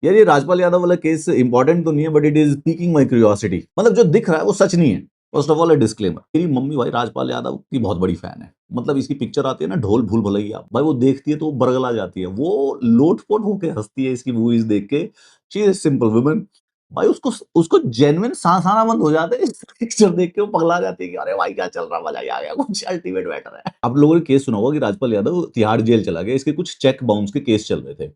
यार ये राजपाल यादव वाला केस इंपॉर्टेंट तो नहीं है, but it is peeking my curiosity. मतलब जो दिख रहा है वो सच नहीं है। फर्स्ट ऑफ ऑल डिस्क्लेमर, मेरी मम्मी भाई राजपाल यादव की बहुत बड़ी फैन है। मतलब इसकी पिक्चर आती है ना, ढोल भूल भुलैया, भाई वो देखती है तो वो बरगला जाती है, वो लोटपोट होके हंसती है इसकी मूवीज देख के। She is simple woman. भाई उसको उसको जेन्युइन सांस आना बंद हो जाते हैं इस पिक्चर देख के, वो पगला जाती है कि अरे भाई क्या चल रहा है, मजा ही आ गया, कुछ अल्टीमेट मैटर है। आप लोगों ने केस सुना होगा कि राजपाल यादव तिहाड़ जेल चला गया, इसके कुछ चेक बाउंस के केस चल रहे थे।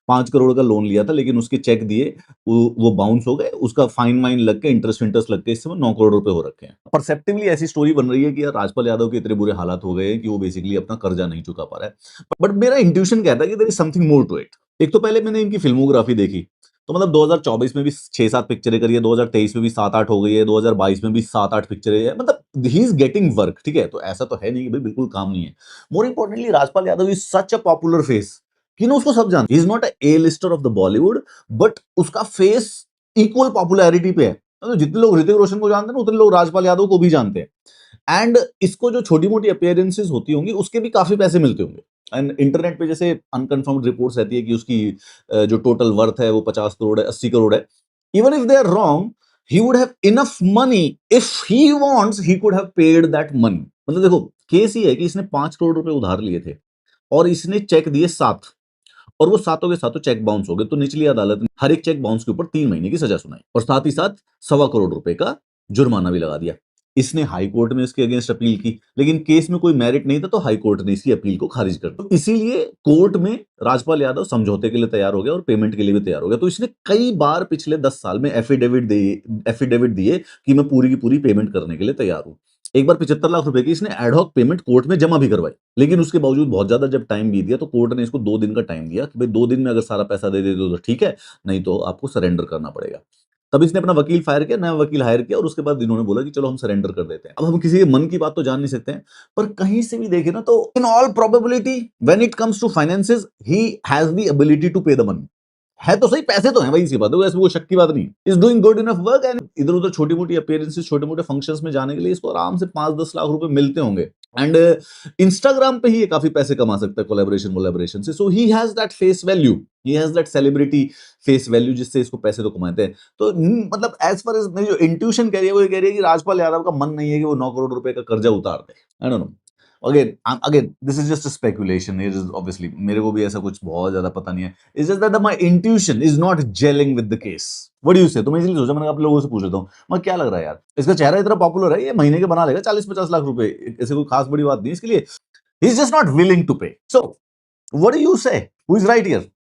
5 करोड़ का लोन लिया था, लेकिन उसके चेक दिए, वो बाउंस हो गए, उसका फाइन वाइन लग के इंटरेस्ट इंटरेस्ट लग के इस समय 9 करोड़ रुपए हो रखे हैं। परसेप्टिवली ऐसी स्टोरी बन रही है कि यार राजपाल यादव के इतने बुरे हालात हो गए हैं कि वो बेसिकली अपना कर्जा नहीं चुका पा रहा है। बट मेरा इंट्यूशन कहता है कि there is something more to it. एक तो पहले मैंने इनकी फिल्मोग्राफी देखी, तो मतलब 2024 में भी 6-7 पिक्चरें करी है, 2023 में भी 7-8 हो गई है, 2022 में भी 7-8 पिक्चरें है। मतलब ही इज गेटिंग वर्क, ठीक है, तो ऐसा तो है नहीं कि भाई बिल्कुल काम नहीं है। More importantly Rajpal Yadav is such a popular face कि ना उसको सब जानते हैं। He is not A lister of the Bollywood, but उसका फेस इक्वल पॉपुलैरिटी पे है। तो जितने लोग ऋतिक रोशन को जानते हैं ना, उतने लोग राजपाल यादव को भी जानते हैं। एंड इसको जो छोटी मोटी अपीयरेंसेस होती होंगी उसके भी काफी पैसे मिलते होंगे। एंड इंटरनेट पे जैसे अनकंफर्म्ड रिपोर्ट्स रहती है कि उसकी जो टोटल वर्थ है वो 50 करोड़ है, 80 करोड़ है। Even if they are wrong, he would have enough money, if he wants he could have paid that money. मतलब देखो, केस ये है कि इसने 5 करोड़ रुपए उधार लिए थे और इसने चेक दिए 7, और वो सातों के सातों चेक बाउंस हो गए। तो निचली अदालत ने हर एक चेक बाउंस के ऊपर 3 महीने की सजा सुनाई और साथ ही साथ 1.25 करोड़ रुपए का जुर्माना भी लगा दिया। इसने हाई कोर्ट में इसके अगेंस्ट अपील की, लेकिन केस में कोई मेरिट नहीं था, तो हाई कोर्ट ने इसकी अपील को खारिज कर दिया। तो इसीलिए कोर्ट में राजपाल यादव समझौते के लिए तैयार हो गया और पेमेंट के लिए भी तैयार हो गया। तो इसने कई बार पिछले 10 साल में एफिडेविट दिए कि मैं पूरी की पूरी पेमेंट करने के लिए तैयार हूं। एक बार 75 लाख रुपए की इसने एडहॉक पेमेंट कोर्ट में जमा भी करवाई, लेकिन उसके बावजूद बहुत ज्यादा जब टाइम बीत गया तो कोर्ट ने इसको 2 दिन का टाइम दिया कि भाई 2 दिन में अगर सारा पैसा दे देते हो तो ठीक है, नहीं तो आपको सरेंडर करना पड़ेगा। तब इसने अपना वकील फायर किया, नया वकील हायर किया, और उसके बाद इन्होंने बोला कि चलो हम सरेंडर कर देते हैं। अब हम किसी के मन की बात तो जान नहीं सकते हैं, पर कहीं से भी देखे ना तो in all probability when it comes to finances he has the ability to pay the money. है तो सही, पैसे तो हैं, वही सी बात है, इसमें कोई शक की बात नहीं। Is doing good enough work, and इधर उधर छोटी मोटी अपीयरेंसेस, छोटे मोटे फंक्शंस में जाने के लिए इसको आराम से 5-10 लाख रुपए मिलते होंगे। एंड इंस्टाग्राम पे ही ये काफी पैसे कमा सकता है कोलैबोरेशन से। So he has that face value, he has that celebrity face value, जिससे इसको पैसे तो कमाते हैं। तो मतलब एज फार एज मेरी जो इंट्यूशन कह रही है वो ये कह रही है कि राजपाल यादव का मन नहीं है कि वो 9 करोड़ रुपए का कर्जा उतार दे। I don't know, again this is just a speculation. It is obviously, मेरे को भी ऐसा कुछ बहुत ज्यादा पता नहीं है। It's just that my intuition is not gelling with the case. What do you से? तो मैं इसलिए सोचा, मैंने आप लोगों से पूछ लेता हूँ, मैं क्या लग रहा है यार, इसका चेहरा इतना पॉपुलर है, ये महीने के बना लेगा 40-50 लाख रुपए, ऐसे कोई खास बड़ी बात नहीं है इसके लिए। He is just not willing to pay. So what do you say? Who is right here?